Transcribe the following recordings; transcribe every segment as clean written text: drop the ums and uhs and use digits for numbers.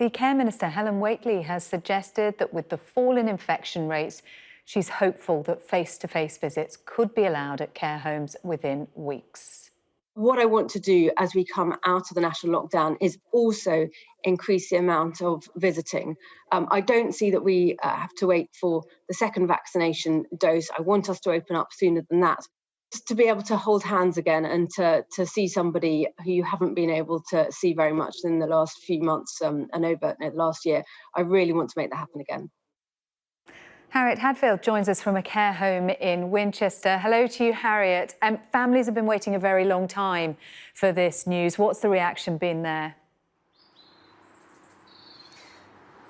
The Care Minister, Helen Whately, has suggested that with the fall in infection rates, she's hopeful that face-to-face visits could be allowed at care homes within weeks. What I want to do as we come out of the national lockdown is also increase the amount of visiting. I don't see that we have to wait for the second vaccination dose. I want us to open up sooner than that. Just to be able to hold hands again and to see somebody who you haven't been able to see very much in the last few months and over last year, I really want to make that happen again. Harriet Hadfield joins us from a care home in Winchester. Hello to you, Harriet. Families have been waiting a very long time for this news. What's the reaction been there?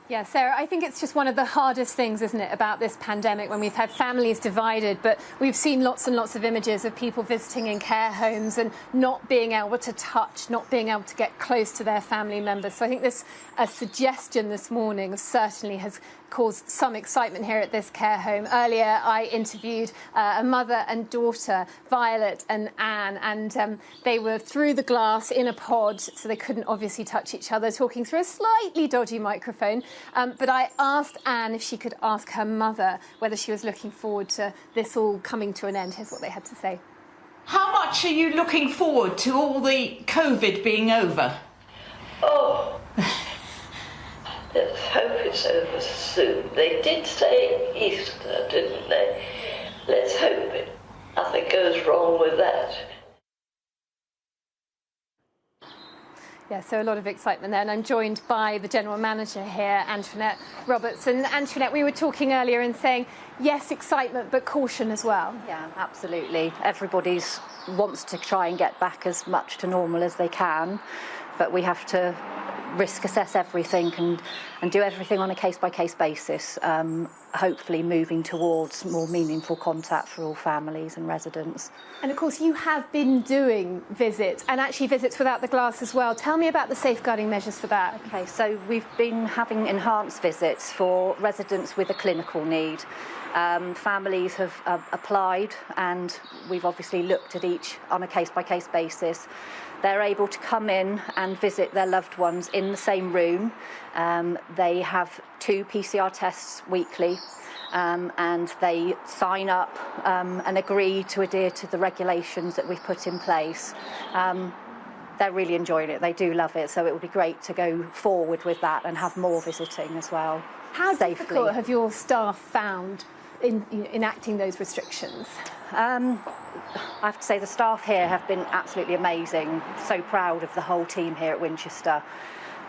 Yeah, Sarah, I think it's just one of the hardest things, isn't it, about this pandemic, when we've had families divided, but we've seen lots and lots of images of people visiting in care homes and not being able to touch, not being able to get close to their family members. So I think this suggestion this morning certainly has caused some excitement here at this care home. Earlier, I interviewed a mother and daughter, Violet and Anne, and they were through the glass in a pod, so they couldn't obviously touch each other, talking through a slightly dodgy microphone. But I asked Anne if she could ask her mother whether she was looking forward to this all coming to an end. Here's what they had to say. How much are you looking forward to all the COVID being over? Oh, let's hope it's over soon. They did say Easter, didn't they? Let's hope nothing goes wrong with that. Yeah, so a lot of excitement there, and I'm joined by the General Manager here, Antoinette Roberts. And Antoinette, we were talking earlier and saying, yes, excitement, but caution as well. Yeah, absolutely. Everybody wants to try and get back as much to normal as they can, but we have to risk assess everything and do everything on a case-by-case basis, hopefully moving towards more meaningful contact for all families and residents. And of course you have been doing visits, and actually visits without the glass as well. Tell me about the safeguarding measures for that. Okay, so we've been having enhanced visits for residents with a clinical need. Families have applied, and we've obviously looked at each on a case-by-case basis. They're able to come in and visit their loved ones in the same room. They have 2 PCR tests weekly, and they sign up and agree to adhere to the regulations that we've put in place. They're really enjoying it. They do love it, so it would be great to go forward with that and have more visiting as well. How safely. Difficult have your staff found in enacting those restrictions? I have to say the staff here have been absolutely amazing. So proud of the whole team here at Winchester.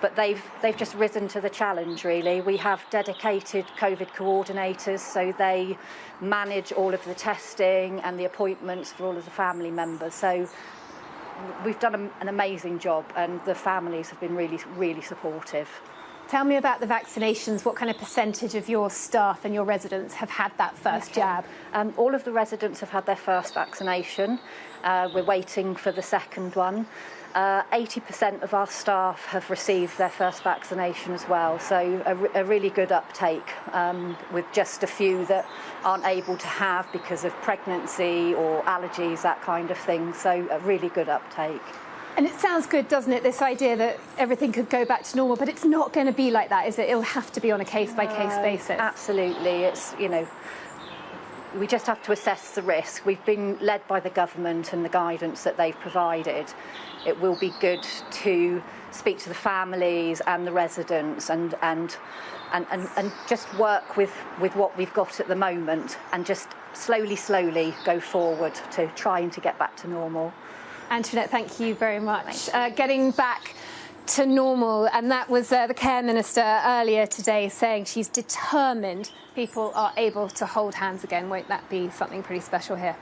But they've just risen to the challenge, really. We have dedicated COVID coordinators, so they manage all of the testing and the appointments for all of the family members. So we've done an amazing job, and the families have been really, really supportive. Tell me about the vaccinations. What kind of percentage of your staff and your residents have had that first jab? All of the residents have had their first vaccination. We're waiting for the second one. 80% of our staff have received their first vaccination as well, so a really good uptake, with just a few that aren't able to have because of pregnancy or allergies, that kind of thing, so a really good uptake. And it sounds good, doesn't it, this idea that everything could go back to normal, but it's not going to be like that, is it? It'll have to be on a case-by-case basis. Absolutely. It's, we just have to assess the risk. We've been led by the government and the guidance that they've provided. It will be good to speak to the families and the residents and just work with what we've got at the moment, and just slowly go forward to trying to get back to normal. Antoinette, thank you very much. Getting back to normal, and that was the Care Minister earlier today saying she's determined people are able to hold hands again. Won't that be something pretty special here?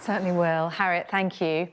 Certainly will. Harriet, thank you.